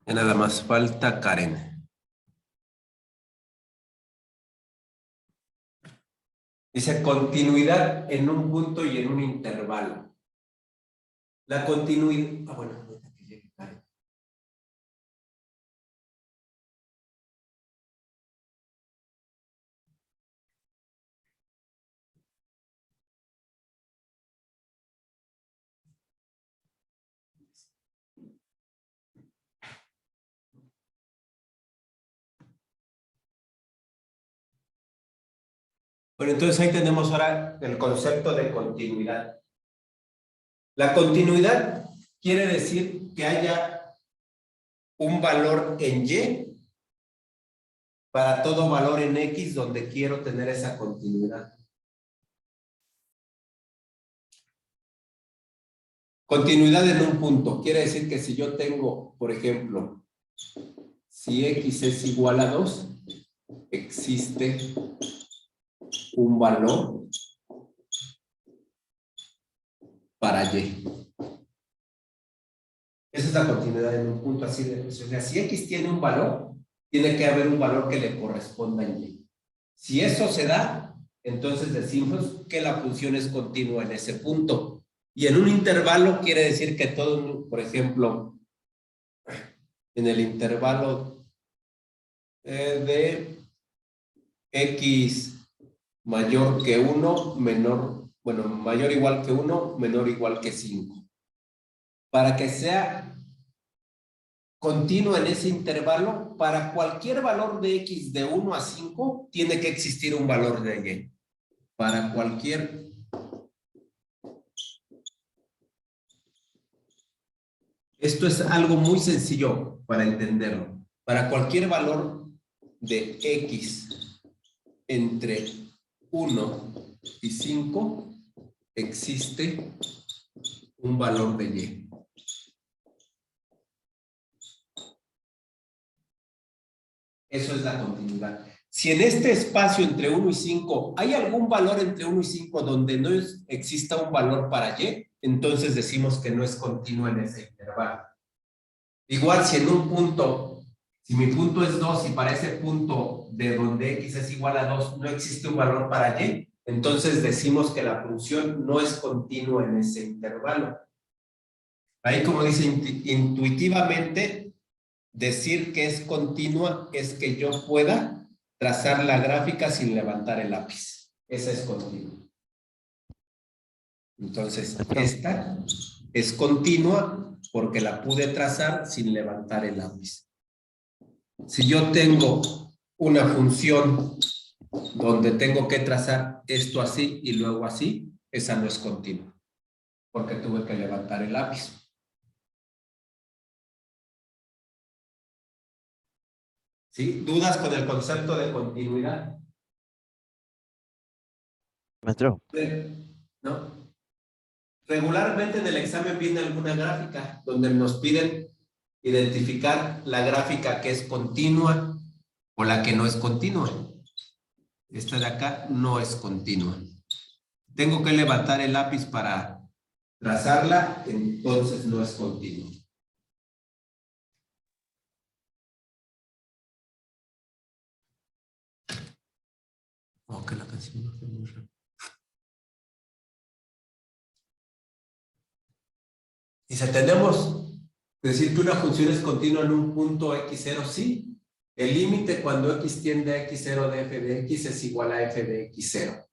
Ya nada más falta Karen. Dice continuidad en un punto y en un intervalo. La continuidad... Ah, bueno, ahorita que llegue Karen. Bueno, entonces ahí tenemos ahora el concepto de continuidad. La continuidad quiere decir que haya un valor en Y para todo valor en X donde quiero tener esa continuidad. Continuidad en un punto. Quiere decir que si yo tengo, por ejemplo, si X es igual a 2, existe un valor para Y. Esa es la continuidad en un punto así de... O sea, si X tiene un valor, tiene que haber un valor que le corresponda en Y. Si eso se da, entonces decimos que la función es continua en ese punto. Y en un intervalo quiere decir que todo, por ejemplo, en el intervalo de X mayor que 1, menor, bueno, mayor o igual que 1, menor o igual que 5. Para que sea continua en ese intervalo, para cualquier valor de X de 1 a 5, tiene que existir un valor de Y. Para cualquier... Esto es algo muy sencillo para entenderlo. Para cualquier valor de X entre 1 y 5, existe un valor de Y. Eso es la continuidad. Si en este espacio entre 1 y 5 hay algún valor entre 1 y 5 donde no exista un valor para Y, entonces decimos que no es continuo en ese intervalo. Igual si en un punto, si mi punto es 2 y para ese punto de donde X es igual a 2 no existe un valor para Y, entonces decimos que la función no es continua en ese intervalo. Ahí, como dice, intuitivamente, decir que es continua es que yo pueda trazar la gráfica sin levantar el lápiz. Esa es continua. Entonces, esta es continua porque la pude trazar sin levantar el lápiz. Si yo tengo una función donde tengo que trazar esto así y luego así, esa no es continua, porque tuve que levantar el lápiz. ¿Sí? ¿Dudas con el concepto de continuidad? Maestro. ¿No? Regularmente en el examen viene alguna gráfica donde nos piden identificar la gráfica que es continua o la que no es continua. Esta de acá no es continua. Tengo que levantar el lápiz para trazarla, entonces no es continua. Oh, que la canción no fue muy rápida. Dice, tenemos que decir que una función es continua en un punto x0, sí. El límite cuando x tiende a x0 de f de x es igual a f de x0.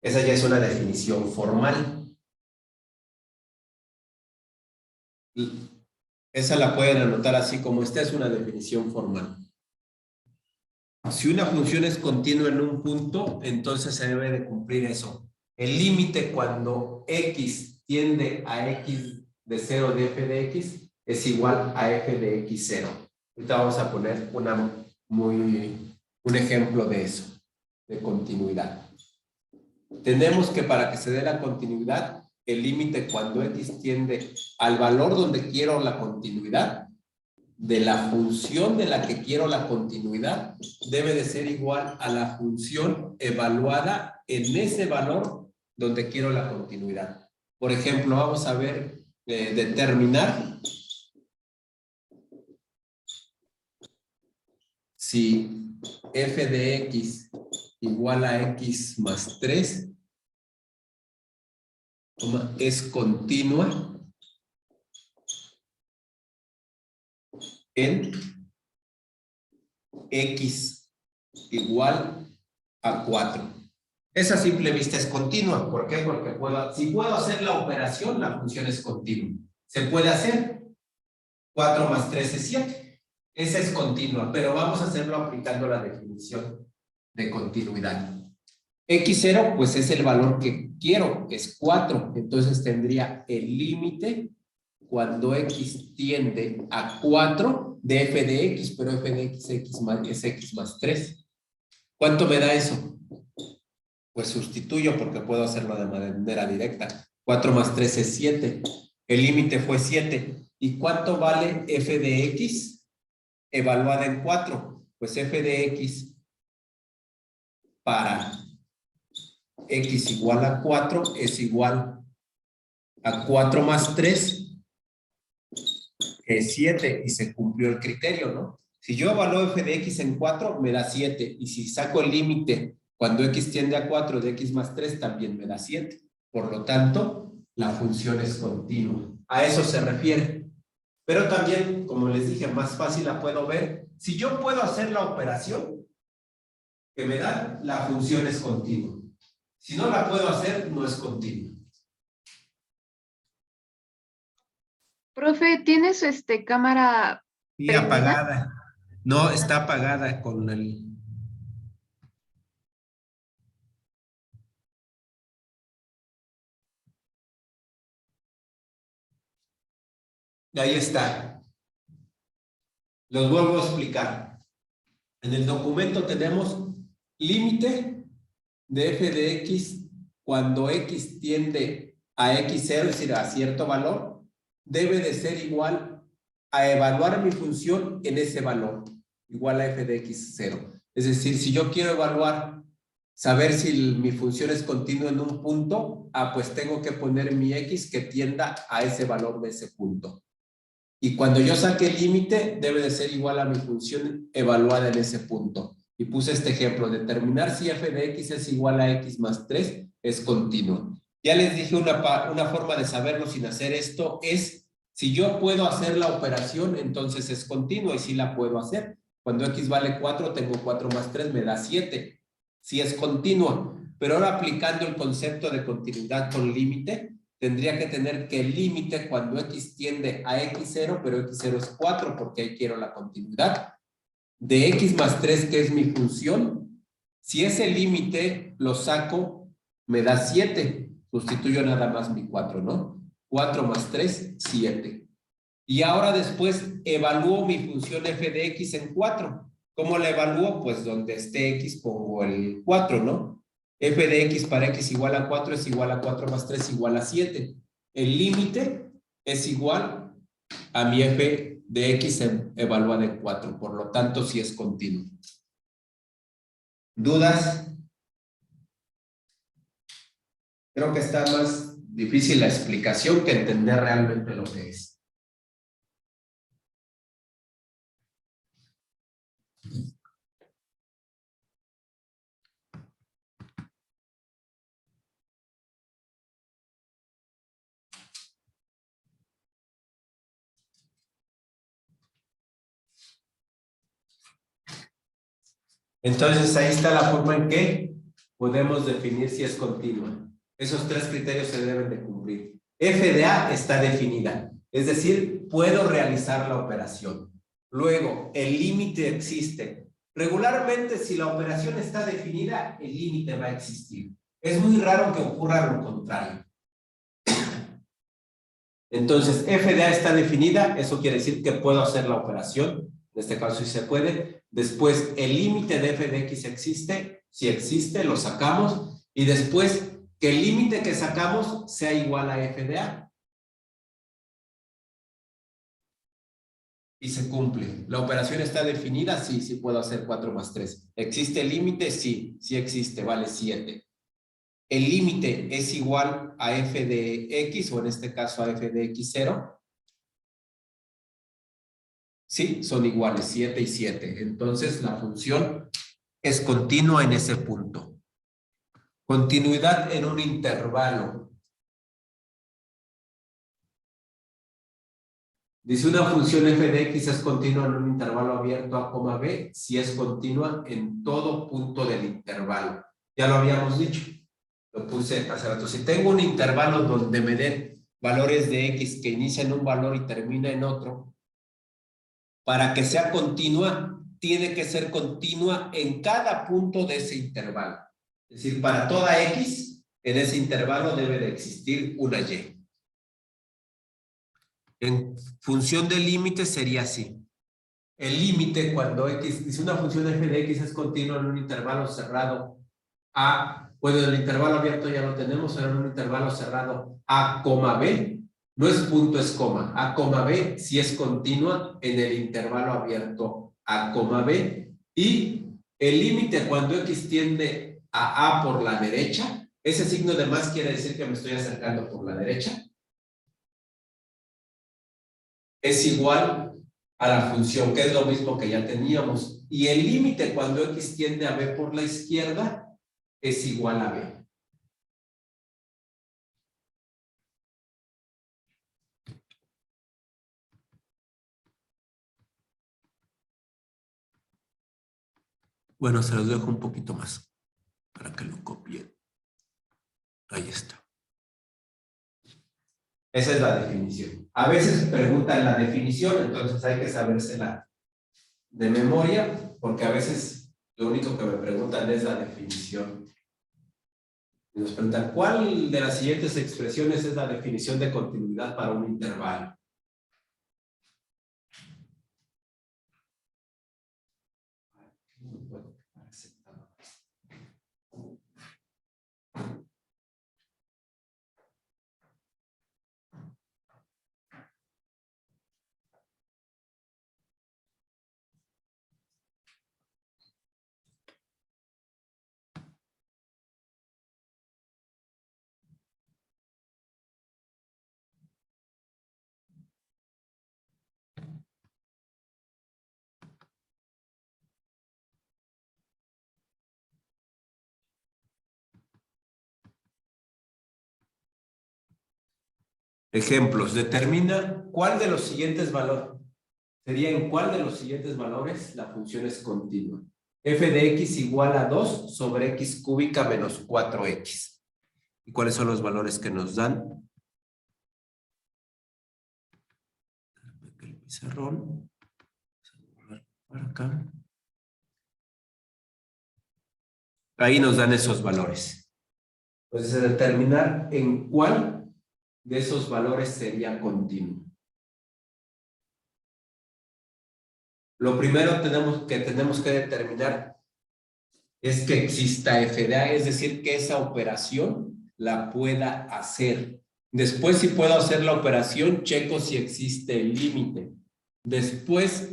Esa ya es una definición formal. Esa la pueden anotar así como esta es una definición formal. Si una función es continua en un punto, entonces se debe de cumplir eso. El límite cuando x tiende a x de 0 de f de x es igual a f de x0. Ahorita vamos a poner un ejemplo de eso, de continuidad. Tenemos que para que se dé la continuidad, el límite cuando x tiende al valor donde quiero la continuidad, de la función de la que quiero la continuidad, debe de ser igual a la función evaluada en ese valor donde quiero la continuidad. Por ejemplo, vamos a ver determinar si f de x igual a x más 3, es continua en x igual a 4. Esa a simple vista es continua. ¿Por qué? Porque si puedo hacer la operación, la función es continua. Se puede hacer. 4 más 3 es 7. Esa es continua, pero vamos a hacerlo aplicando la definición de continuidad. X0, pues es el valor que quiero, es 4. Entonces tendría el límite cuando x tiende a 4 de f de x, pero f de x es x más 3. ¿Cuánto me da eso? Pues sustituyo porque puedo hacerlo de manera directa. 4 más 3 es 7. El límite fue 7. ¿Y cuánto vale f de x evaluada en 4? Pues f de x para x igual a 4 es igual a 4 más 3, que es 7, y se cumplió el criterio, ¿no? Si yo evalúo f de x en 4, me da 7, y si saco el límite cuando x tiende a 4 de x más 3, también me da 7. Por lo tanto, la función es continua. A eso se refiere. Pero también, como les dije, más fácil la puedo ver. Si yo puedo hacer la operación que me da, la función es continua. Si no la puedo hacer, no es continua. Profe, ¿tiene su cámara Y prendida? apagada. No, está apagada con el... Ahí está. Los vuelvo a explicar. En el documento tenemos límite de f de x cuando x tiende a x0, es decir, a cierto valor, debe de ser igual a evaluar mi función en ese valor, igual a f de x0. Es decir, si yo quiero evaluar, saber si mi función es continua en un punto, pues tengo que poner mi x que tienda a ese valor de ese punto. Y cuando yo saque el límite, debe de ser igual a mi función evaluada en ese punto. Y puse este ejemplo, determinar si f de x es igual a x más 3 es continuo. Ya les dije una forma de saberlo sin hacer esto es, si yo puedo hacer la operación, entonces es continuo y sí la puedo hacer. Cuando x vale 4, tengo 4 más 3, me da 7. Sí es continuo. Pero ahora aplicando el concepto de continuidad con límite, tendría que tener que el límite cuando x tiende a x0, pero x0 es 4 porque ahí quiero la continuidad, de x más 3, que es mi función. Si ese límite lo saco, me da 7. Sustituyo nada más mi 4, ¿no? 4 más 3, 7. Y ahora después evalúo mi función f de x en 4. ¿Cómo la evalúo? Pues donde esté x pongo el 4, ¿no? F de x para x igual a 4 es igual a 4 más 3 igual a 7. El límite es igual a mi f de x evaluada en 4. Por lo tanto, sí es continuo. ¿Dudas? Creo que está más difícil la explicación que entender realmente lo que es. Entonces, ahí está la forma en que podemos definir si es continua. Esos tres criterios se deben de cumplir. F de A está definida, es decir, puedo realizar la operación. Luego, el límite existe. Regularmente, si la operación está definida, el límite va a existir. Es muy raro que ocurra lo contrario. Entonces, f de A está definida, eso quiere decir que puedo hacer la operación, en este caso sí se puede. Después, el límite de f de x existe, si existe, lo sacamos, y después, que el límite que sacamos sea igual a f de A. Y se cumple. ¿La operación está definida? Sí, sí puedo hacer 4 más 3. ¿Existe el límite? Sí, sí existe, vale 7. El límite es igual a f de x, o en este caso a f de x0. Sí, son iguales, 7 y 7. Entonces, la función es continua en ese punto. Continuidad en un intervalo. Dice una función f de x es continua en un intervalo abierto a, b, si es continua en todo punto del intervalo. Ya lo habíamos dicho. Lo puse hace rato. Si tengo un intervalo donde me den valores de x que inicia en un valor y termina en otro, para que sea continua, tiene que ser continua en cada punto de ese intervalo. Es decir, para toda x, en ese intervalo debe de existir una y. En función del límite sería así. El límite cuando x, dice una función f de x es continua en un intervalo cerrado a, bueno, el intervalo abierto ya lo tenemos, era en un intervalo cerrado a, b, no es punto, es coma, a, b, si es continua en el intervalo abierto a, b, y el límite cuando x tiende a por la derecha, ese signo de más quiere decir que me estoy acercando por la derecha, es igual a la función, que es lo mismo que ya teníamos. Y el límite cuando x tiende a b por la izquierda es igual a b. Bueno, se los dejo un poquito más para que lo copien. Ahí está. Esa es la definición. A veces preguntan la definición, entonces hay que sabérsela de memoria, porque a veces lo único que me preguntan es la definición. Y nos preguntan, ¿cuál de las siguientes expresiones es la definición de continuidad para un intervalo? Ejemplos. Determina cuál de los siguientes valores. Sería en cuál de los siguientes valores la función es continua. F de x igual a 2 sobre x cúbica menos 4x. ¿Y cuáles son los valores que nos dan? El pizarrón. Para acá. Ahí nos dan esos valores. Entonces, determinar en cuál de esos valores sería continuo. Lo primero tenemos que determinar es que exista f de a, es decir, que esa operación la pueda hacer. Después, si puedo hacer la operación, checo si existe el límite. Después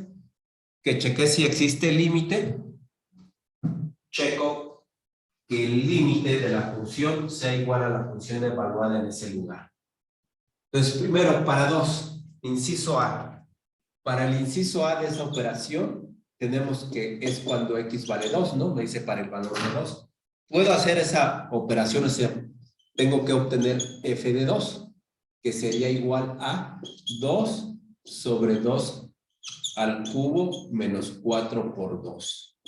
que cheque si existe el límite, checo que el límite de la función sea igual a la función evaluada en ese lugar. Entonces, primero, para 2, inciso A. Para el inciso A de esa operación, tenemos que es cuando x vale 2, ¿no? Me dice para el valor de 2. Puedo hacer esa operación, o sea, tengo que obtener f de 2, que sería igual a 2 sobre 2 al cubo menos 4 por 2.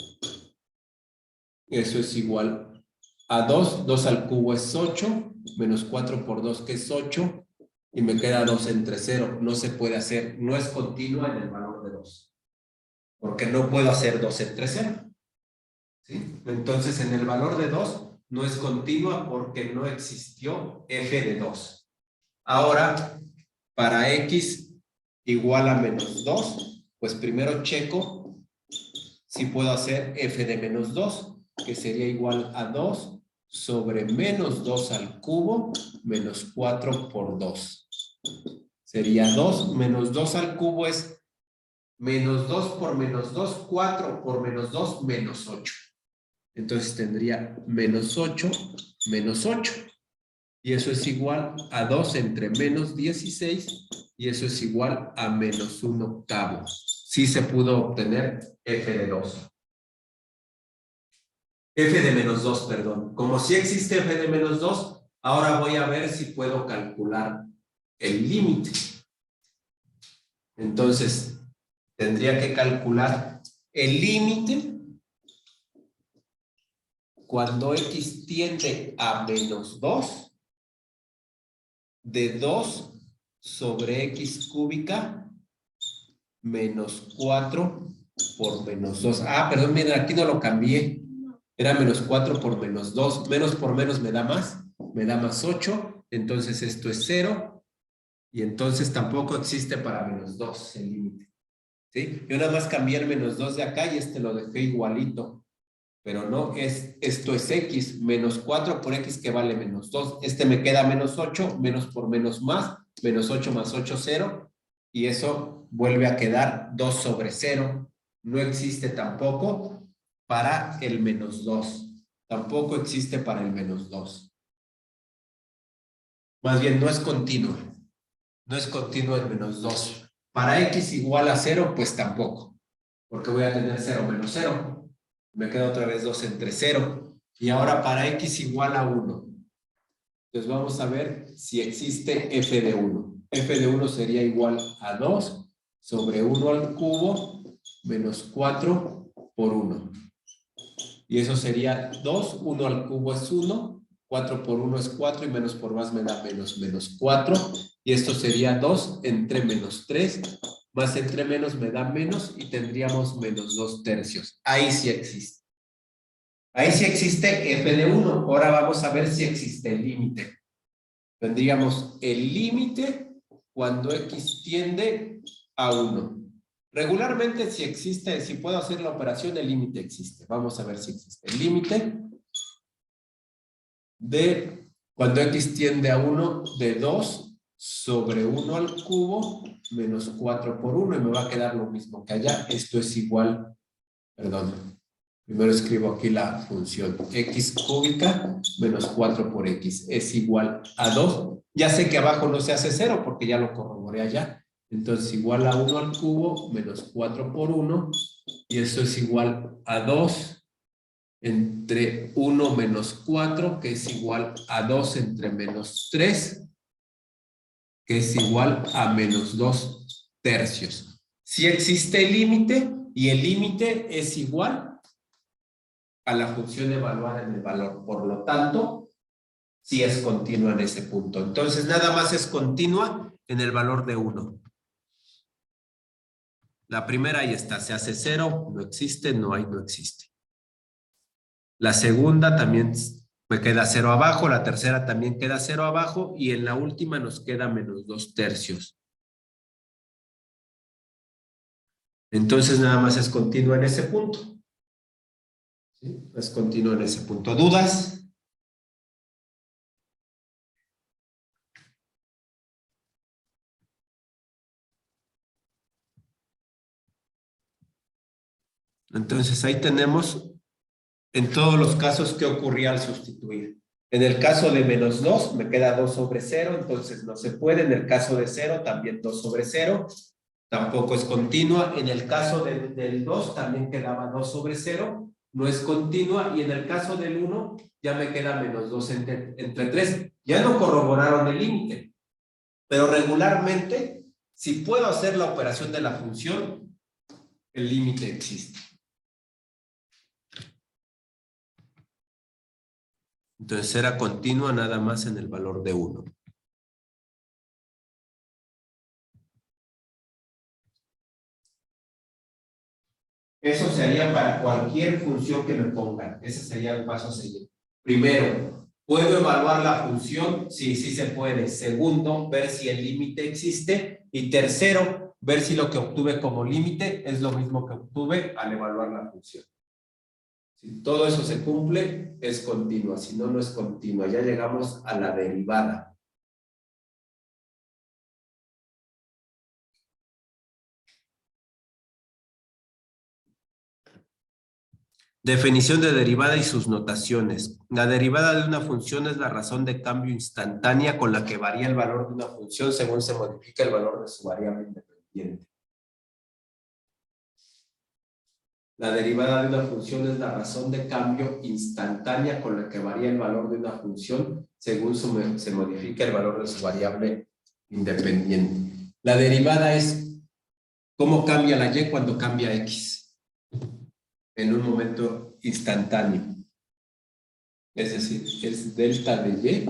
Eso es igual a 2. 2 al cubo es 8, menos 4 por 2, que es 8. Y me queda 2 entre 0. No se puede hacer, no es continua en el valor de 2. Porque no puedo hacer 2 entre 0. ¿Sí? Entonces, en el valor de 2 no es continua porque no existió f de 2. Ahora, para x igual a menos 2, pues primero checo si puedo hacer f de menos 2, que sería igual a 2 sobre menos 2 al cubo menos 4 por 2. Sería 2 menos 2 al cubo es menos 2 por menos 2, 4 por menos 2, menos 8. Entonces tendría menos 8, menos 8. Y eso es igual a 2 entre menos 16. Y eso es igual a menos 1/8. sí se pudo obtener f de 2. F de menos 2, perdón. Como sí existe f de menos 2, ahora voy a ver si puedo calcular el límite. Entonces, tendría que calcular el límite cuando x tiende a menos 2 de 2 sobre x cúbica menos 4 por menos 2. Ah, perdón, miren, aquí no lo cambié. Era menos 4 por menos 2. Menos por menos me da más 8. Entonces esto es 0. Y entonces tampoco existe para menos 2 el límite. ¿Sí? Yo nada más cambié el menos 2 de acá y lo dejé igualito. Pero no, esto es x, menos 4 por x que vale menos 2. Me queda menos 8, menos por menos más, menos 8 más 8, 0. Y eso vuelve a quedar 2 sobre 0. No existe tampoco para el menos 2. Tampoco existe para el menos 2. Más bien, no es continuo. No es continuo el menos 2. Para x igual a 0, pues tampoco. Porque voy a tener 0 menos 0. Me queda otra vez 2 entre 0. Y ahora para x igual a 1. Entonces vamos a ver si existe f de 1. F de 1 sería igual a 2 sobre 1 al cubo menos 4 por 1. Y eso sería 2, 1 al cubo es 1, 4 por 1 es 4 y menos por más me da menos 4. Y esto sería 2 entre menos 3, más entre menos me da menos y tendríamos menos 2 tercios. Ahí sí existe. Ahí sí existe f de 1. Ahora vamos a ver si existe el límite. Tendríamos el límite cuando x tiende a 1. Regularmente si existe, si puedo hacer la operación, el límite existe. Vamos a ver si existe. El límite de cuando x tiende a 1 de 2 sobre 1 al cubo menos 4 por 1 y me va a quedar lo mismo que allá. Esto es igual, perdón, primero escribo aquí la función x cúbica menos 4 por x es igual a 2. Ya sé que abajo no se hace 0 porque ya lo corroboré allá. Entonces igual a 1 al cubo menos 4 por 1 y eso es igual a 2 entre 1 menos 4 que es igual a 2 entre menos 3 que es igual a menos 2 tercios. Si existe el límite y el límite es igual a la función evaluada en el valor. Por lo tanto, sí es continua en ese punto. Entonces, nada más es continua en el valor de 1. La primera ahí está, se hace 0, no existe, no hay, no existe. La segunda también me queda 0 abajo, la tercera también queda 0 abajo y en la última nos queda menos 2 tercios. Entonces, nada más es continua en ese punto. ¿Sí? Es continua en ese punto. ¿Dudas? Entonces, ahí tenemos en todos los casos qué ocurría al sustituir. En el caso de menos 2, me queda 2 sobre 0, entonces no se puede. En el caso de 0, también 2 sobre 0. Tampoco es continua. En el caso del 2, también quedaba 2 sobre 0. No es continua. Y en el caso del 1, ya me queda menos 2 entre 3. Ya no corroboraron el límite. Pero regularmente, si puedo hacer la operación de la función, el límite existe. Entonces era continua nada más en el valor de 1. Eso sería para cualquier función que me pongan. Ese sería el paso a seguir. Primero, ¿puedo evaluar la función? Sí, sí se puede. Segundo, ver si el límite existe. Y tercero, ver si lo que obtuve como límite es lo mismo que obtuve al evaluar la función. Si todo eso se cumple, es continua. Si no, no es continua. Ya llegamos a la derivada. Definición de derivada y sus notaciones. La derivada de una función es la razón de cambio instantánea con la que varía el valor de una función según se modifica el valor de su variable independiente. La derivada de una función es la razón de cambio instantánea con la que varía el valor de una función según se modifica el valor de su variable independiente. La derivada es cómo cambia la y cuando cambia x en un momento instantáneo. Es decir, es delta de y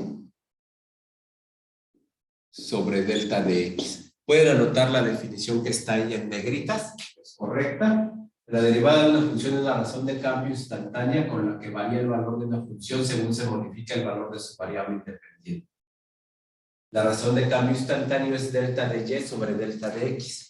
sobre delta de x. Pueden anotar la definición que está ahí en negritas, es correcta. La derivada de una función es la razón de cambio instantánea con la que varía el valor de una función según se modifica el valor de su variable independiente. La razón de cambio instantáneo es delta de y sobre delta de x.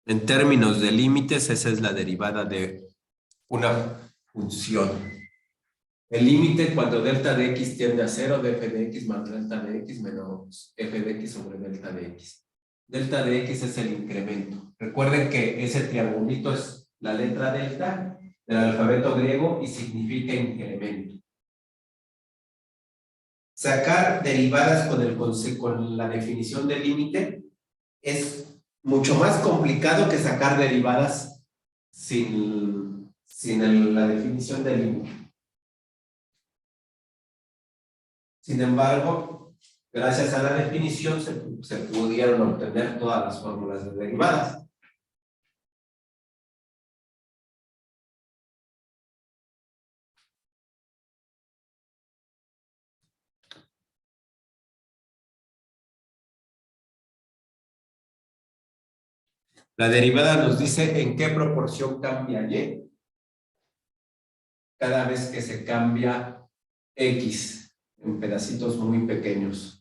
En términos de límites, esa es la derivada de una función. El límite cuando delta de x tiende a 0 de f de x más delta de x menos f de x sobre delta de x. Delta de x es el incremento. Recuerden que ese triangulito es la letra delta del alfabeto griego y significa incremento. Sacar derivadas con la definición de límite es mucho más complicado que sacar derivadas sin la definición de límite. Sin embargo, gracias a la definición se pudieron obtener todas las fórmulas de derivadas. La derivada nos dice en qué proporción cambia y cada vez que se cambia x en pedacitos muy pequeños.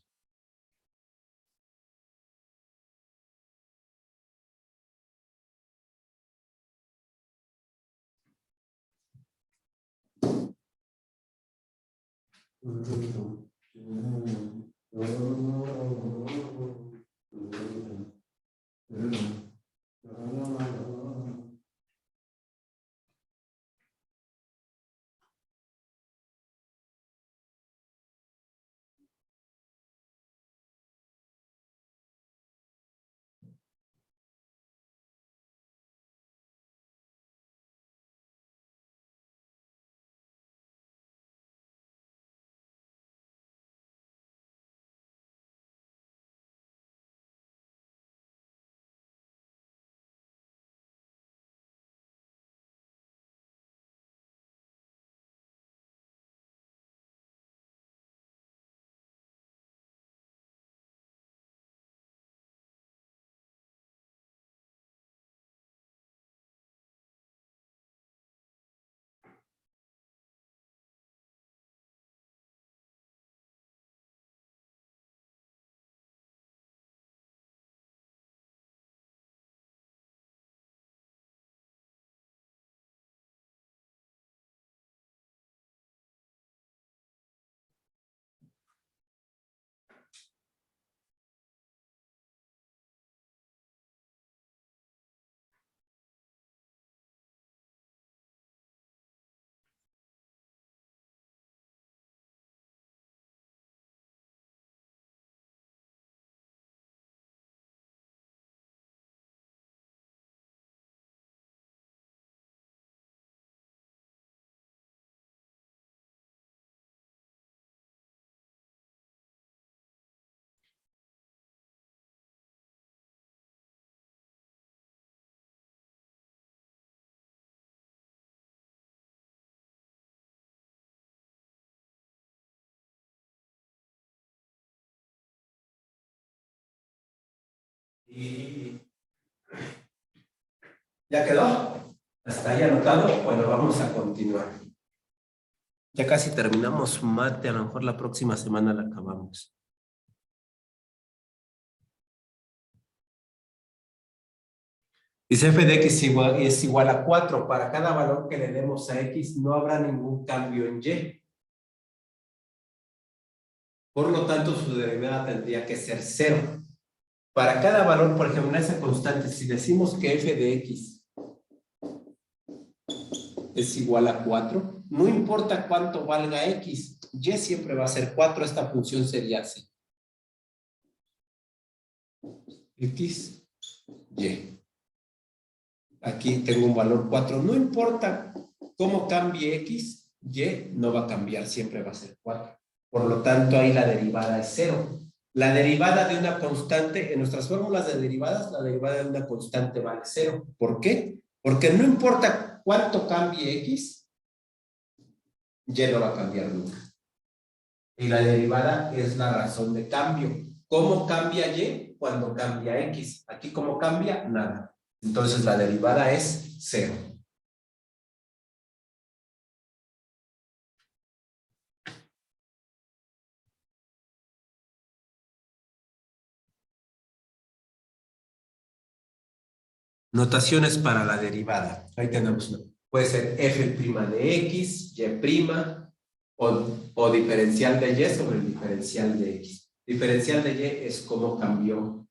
¿Ya quedó? ¿Hasta ahí anotado? Bueno, vamos a continuar. Ya casi terminamos mate, a lo mejor la próxima semana la acabamos. Dice f de x es igual a 4. Para cada valor que le demos a x no habrá ningún cambio en y. Por lo tanto, su derivada tendría que ser 0. Para cada valor, por ejemplo, en esa constante, si decimos que f de x es igual a 4, no importa cuánto valga x, y siempre va a ser 4. Esta función sería así. X, y. Aquí tengo un valor 4. No importa cómo cambie x, y no va a cambiar, siempre va a ser 4. Por lo tanto, ahí la derivada es 0. La derivada de una constante, en nuestras fórmulas de derivadas, la derivada de una constante vale 0. ¿Por qué? Porque no importa cuánto cambie x, y no va a cambiar nunca. Y la derivada es la razón de cambio. ¿Cómo cambia y cuando cambia x? Aquí, ¿cómo cambia? Nada. Entonces, la derivada es 0. Notaciones para la derivada. Ahí tenemos una. Puede ser f' de x, y' o diferencial de y sobre el diferencial de x. Diferencial de y es cómo cambió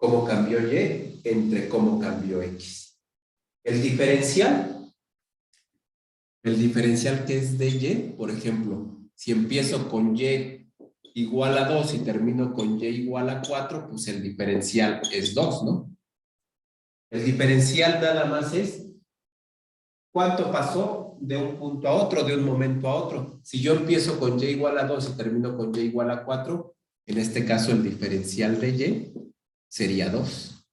y entre cómo cambió x. El diferencial que es de y, por ejemplo, si empiezo con y igual a 2 y termino con y igual a 4, pues el diferencial es 2, ¿no? El diferencial nada más es cuánto pasó de un punto a otro, de un momento a otro. Si yo empiezo con y igual a 2 y termino con y igual a 4, en este caso el diferencial de y sería 2.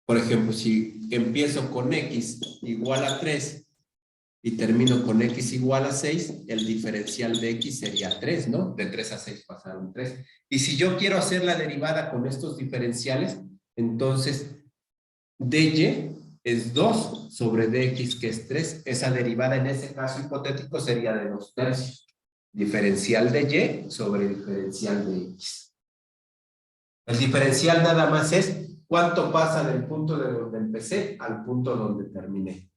Por ejemplo, si empiezo con x igual a 3 y termino con x igual a 6, el diferencial de x sería 3, ¿no? De 3 a 6 pasaron 3. Y si yo quiero hacer la derivada con estos diferenciales, entonces dy es 2 sobre dx, que es 3. Esa derivada en ese caso hipotético sería de 2 tercios. Diferencial de y sobre diferencial de x. El diferencial nada más es cuánto pasa del punto de donde empecé al punto donde terminé.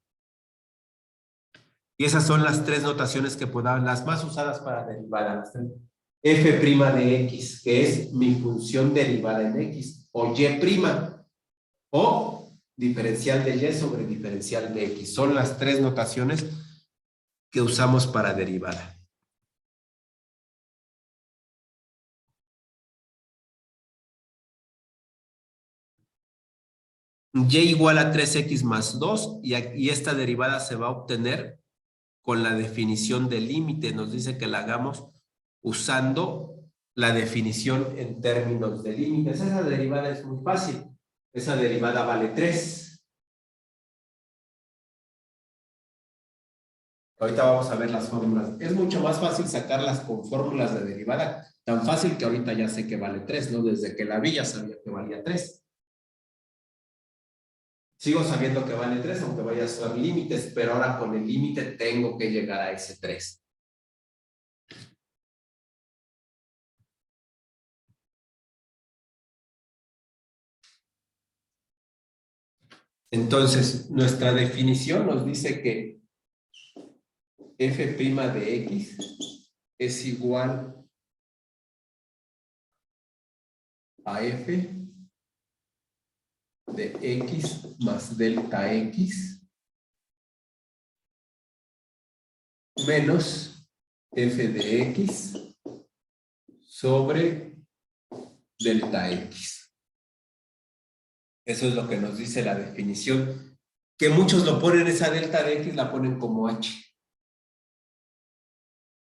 Y esas son las tres notaciones que podamos, las más usadas para derivadas. F' de x, que es mi función derivada en x, o y', o diferencial de y sobre diferencial de x. Son las tres notaciones que usamos para derivada. Y igual a 3x más 2, y esta derivada se va a obtener con la definición del límite. Nos dice que la hagamos usando la definición en términos de límites. Esa derivada es muy fácil. Esa derivada vale 3. Ahorita vamos a ver las fórmulas. Es mucho más fácil sacarlas con fórmulas de derivada. Tan fácil que ahorita ya sé que vale 3, ¿no? Desde que la vi ya sabía que valía 3. Sigo sabiendo que vale 3, aunque vaya a ser límites, pero ahora con el límite tengo que llegar a ese 3. Entonces, nuestra definición nos dice que f' de x es igual a f de x más delta x menos f de x sobre delta x. Eso es lo que nos dice la definición. Que muchos lo ponen, esa delta de x la ponen como h.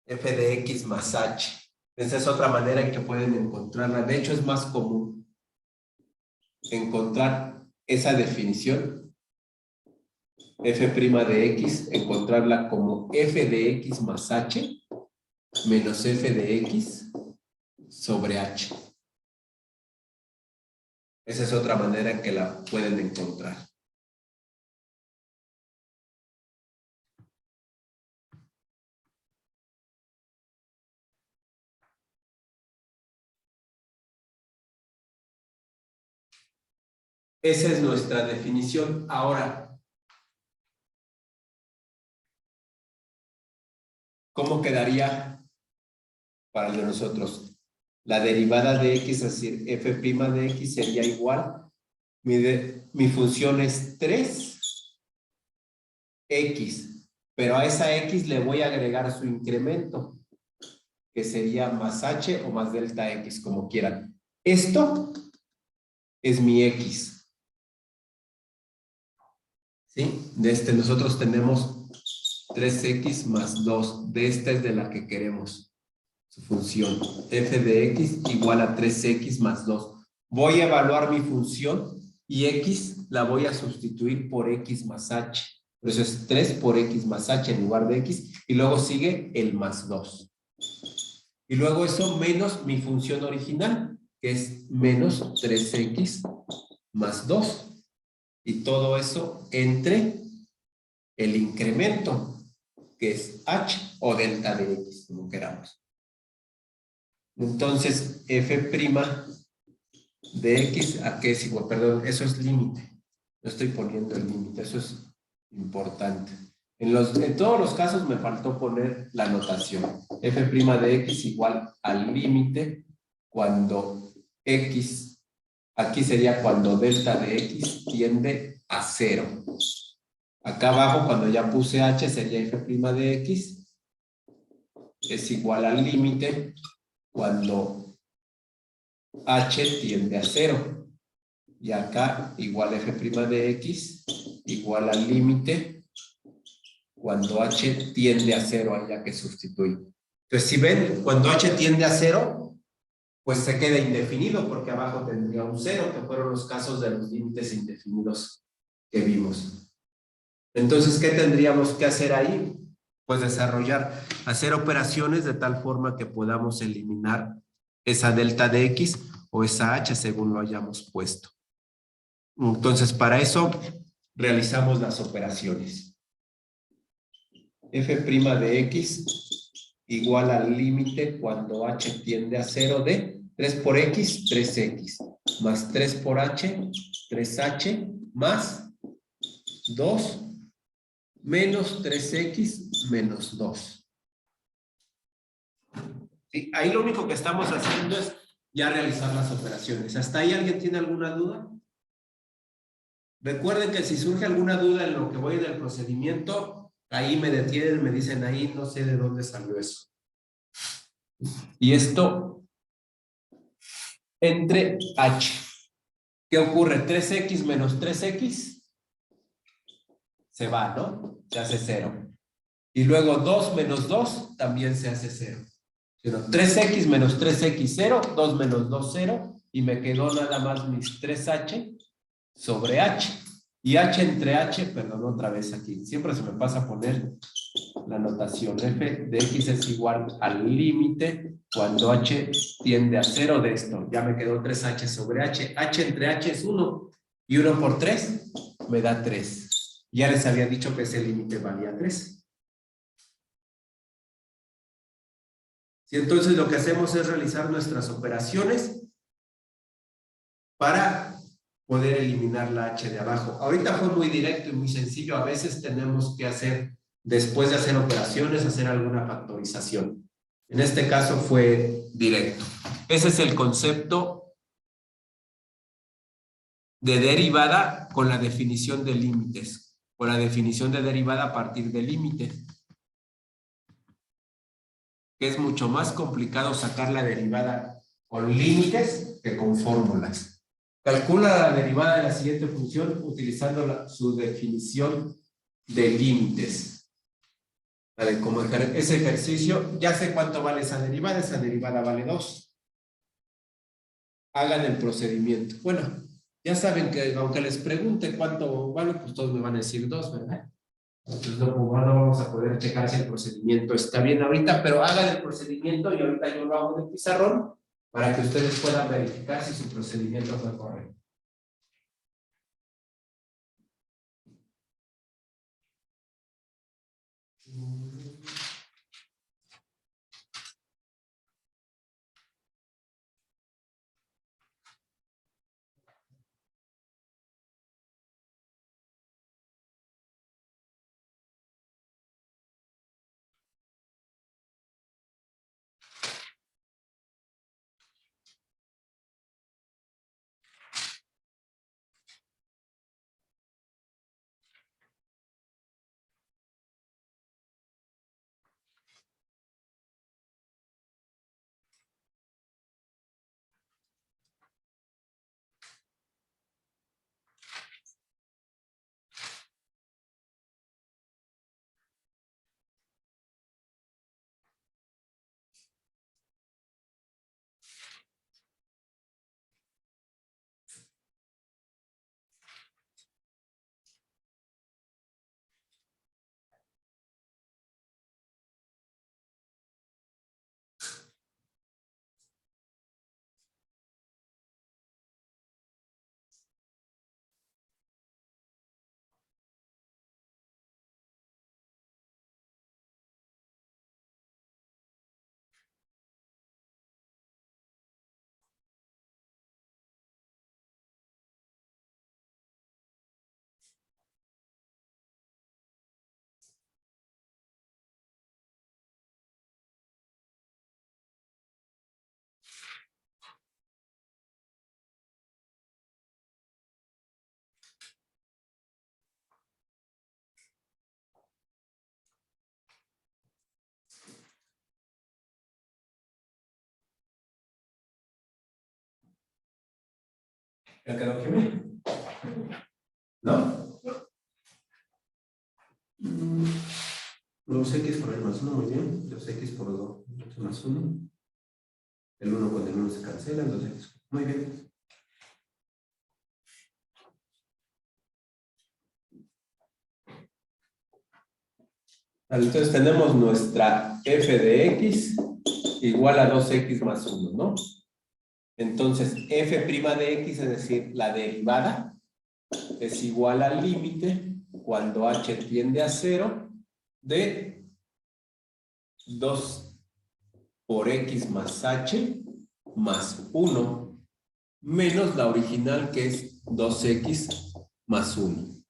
F de x más h. Esa es otra manera en que pueden encontrarla. De hecho, es más común encontrar esa definición, f' de x, encontrarla como f de x más h menos f de x sobre h. Esa es otra manera en que la pueden encontrar. esa es nuestra definición. Ahora, ¿cómo quedaría para el de nosotros? La derivada de x, es decir, f' de x sería igual. Mi función es 3x, pero a esa x le voy a agregar su incremento, que sería más h o más delta x, como quieran. Esto es mi x. ¿Sí? De este nosotros tenemos 3x más 2. De esta es de la que queremos. Su función f de x igual a 3x más 2. Voy a evaluar mi función y x la voy a sustituir por x más h. Por eso es 3 por x más h en lugar de x. Y luego sigue el más 2. Y luego eso menos mi función original, que es menos 3x más 2. Y todo eso entre el incremento, que es h o delta de x, como queramos. Entonces, f' de x, ¿a qué es igual? Perdón, eso es límite. No estoy poniendo el límite, eso es importante. En todos los casos me faltó poner la notación. F' de x igual al límite cuando x, aquí sería cuando delta de x tiende a 0. Acá abajo, cuando ya puse h, sería f' de x es igual al límite cuando h tiende a 0. Y acá igual f' de x igual al límite cuando h tiende a 0, haya que sustituir. Entonces, si ven, cuando h tiende a 0, pues se queda indefinido, porque abajo tendría un 0, que fueron los casos de los límites indefinidos que vimos. Entonces, ¿qué tendríamos que hacer ahí? Pues desarrollar, hacer operaciones de tal forma que podamos eliminar esa delta de x o esa h según lo hayamos puesto. Entonces, para eso realizamos las operaciones. F' de x igual al límite cuando h tiende a 0 de 3 por x, 3x, más 3 por h, 3h, más 2, menos 3x, menos 2. ¿Sí? Ahí lo único que estamos haciendo es ya realizar las operaciones. ¿Hasta ahí alguien tiene alguna duda? Recuerden que si surge alguna duda en lo que voy del procedimiento, ahí me detienen, me dicen ahí, no sé de dónde salió eso. Y esto entre h. ¿Qué ocurre? 3x menos 3x se va, ¿no? Se hace 0. Y luego 2 menos 2 también se hace 0. 3x menos 3x, 0, 2 menos 2, 0, y me quedó nada más mis 3h sobre h. Y h entre h, perdón, otra vez aquí, siempre se me pasa a poner la notación. F de x es igual al límite cuando h tiende a 0 de esto. Ya me quedó 3h sobre h. H entre h es 1. Y 1 por 3 me da 3. Ya les había dicho que ese límite valía 3. Y entonces lo que hacemos es realizar nuestras operaciones para poder eliminar la h de abajo. Ahorita fue muy directo y muy sencillo. A veces tenemos que hacer, después de hacer operaciones, hacer alguna factorización. En este caso fue directo. Ese es el concepto de derivada con la definición de límites, con la definición de derivada a partir del límite. Que es mucho más complicado sacar la derivada con límites que con fórmulas. Calcula la derivada de la siguiente función utilizando su definición de límites. Vale, como ese ejercicio, ya sé cuánto vale esa derivada vale 2. Hagan el procedimiento. Bueno, ya saben que aunque les pregunte cuánto vale, pues todos me van a decir 2, ¿verdad? Entonces no vamos a poder checar si el procedimiento está bien ahorita, pero hagan el procedimiento y ahorita yo lo hago en el pizarrón para que ustedes puedan verificar si su procedimiento fue correcto. ¿Ya quedó, Jimmy? ¿No? Los X por el más 1, muy bien. Los X por 2 más 1. El 1 con el 1 se cancela, entonces, muy bien. Entonces tenemos nuestra f de x igual a 2x más 1, ¿no? Entonces, f' de x, es decir, la derivada, es igual al límite cuando h tiende a 0 de 2 por x más h más 1 menos la original que es 2x más 1.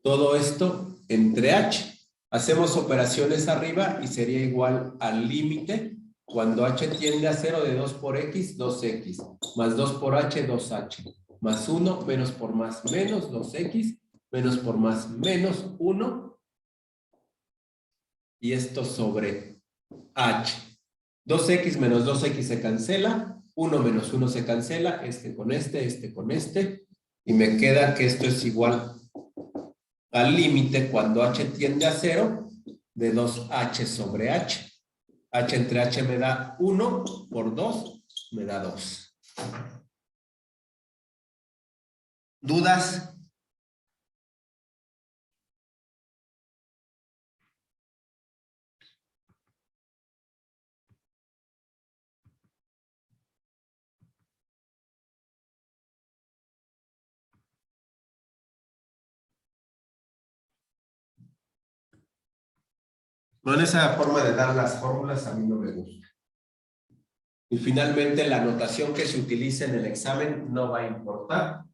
Todo esto entre h. Hacemos operaciones arriba y sería igual al límite cuando h tiende a 0 de 2 por x, 2x, más 2 por h, 2h, más 1, menos por más, menos 2x, menos por más, menos 1, y esto sobre h. 2x menos 2x se cancela, 1 menos 1 se cancela, este con este, y me queda que esto es igual al límite cuando h tiende a 0 de 2h sobre h. H entre h me da 1 por 2 me da 2. ¿Dudas? Bueno, esa forma de dar las fórmulas a mí no me gusta. Y finalmente la notación que se utilice en el examen no va a importar,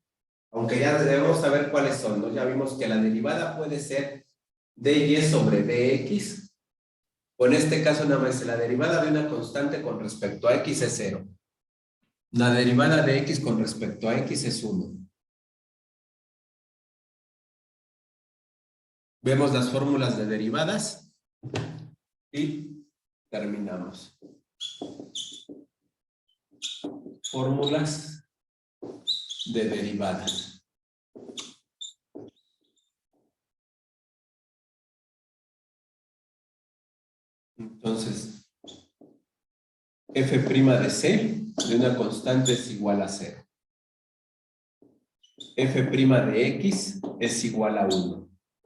aunque ya debemos saber cuáles son, ¿no? Ya vimos que la derivada puede ser dy sobre dx, o en este caso nada más la derivada de una constante con respecto a x es 0. La derivada de x con respecto a x es 1. Vemos las fórmulas de derivadas y terminamos. Fórmulas de derivadas. Entonces, f' de c de una constante es igual a 0. F' de x es igual a 1.